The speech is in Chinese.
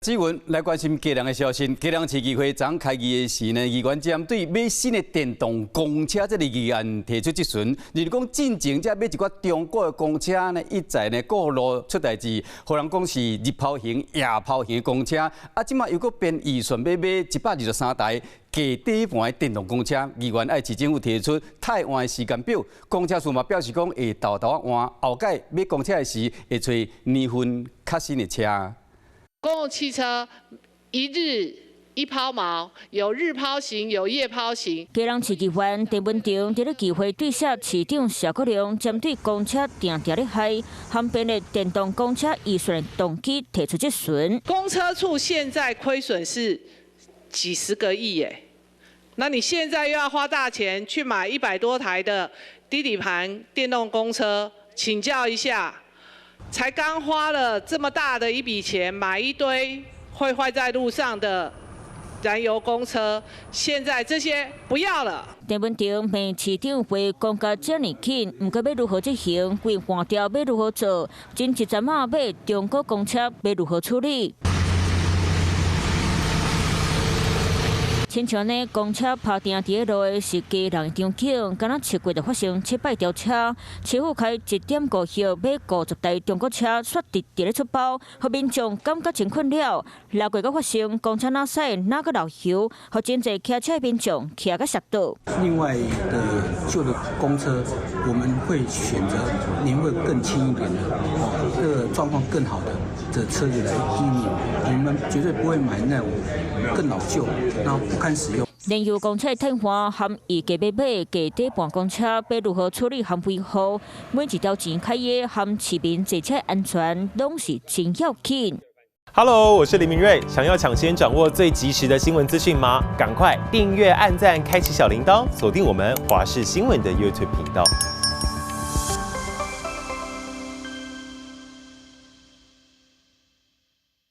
新闻来关心嘉良的消息。嘉良市议会昨开议的时呢，议员针对买新的电动公车这个议案提出质询。如讲进前才买一寡中国的公车呢，一再呢过路出代志，互人讲是日抛型、夜抛型的公车。啊，即马又搁变预算要买123台价低盘的电动公车，议员爱市政府提出汰换的时间表。公车署嘛表示讲会豆豆换，后届买公车的时会找年份较新的车。 公共汽车一日一抛锚，有日抛型，有夜抛型。嘉良市议员陈文婷伫咧议会对下市长邵国良针对公车定定咧害含变的电动公车预算的动机提出质询。公车处现在亏损是几十个亿耶，那你现在又要花大钱去买100多台的低底盘电动公车，请教一下。 才刚花了这么大的一笔钱买一堆会坏在路上的燃油公车，现在这些不要了。陈文婷骂市长会讲甲遮尔紧，唔过要如何执行，规换掉要如何做，真一阵仔买中国公车要如何处理？ 亲像呢，公车拍定伫路的是家人场景，敢若7月就发生7摆条车，市府开1.5亿买50台中国车，雪直咧出包，互民众感觉真困扰。6月才发生公车哪驶哪个老油，互真侪骑车的民众骑个摔倒。另外的旧的公车，我们会选择年味更轻一点的，这个状况更好的车子来经营。我们绝对不会买那种更老旧，然后不堪使用。燃油公车的汰换含预计要买价低盘公车，要如何处理含维护，每一条钱开业含市民坐车安全，拢是真要紧。 Hello， 我是林明瑞。想要抢先掌握最及时的新闻资讯吗？赶快订阅、按赞、开启小铃铛，锁定我们华视新闻的 YouTube 频道。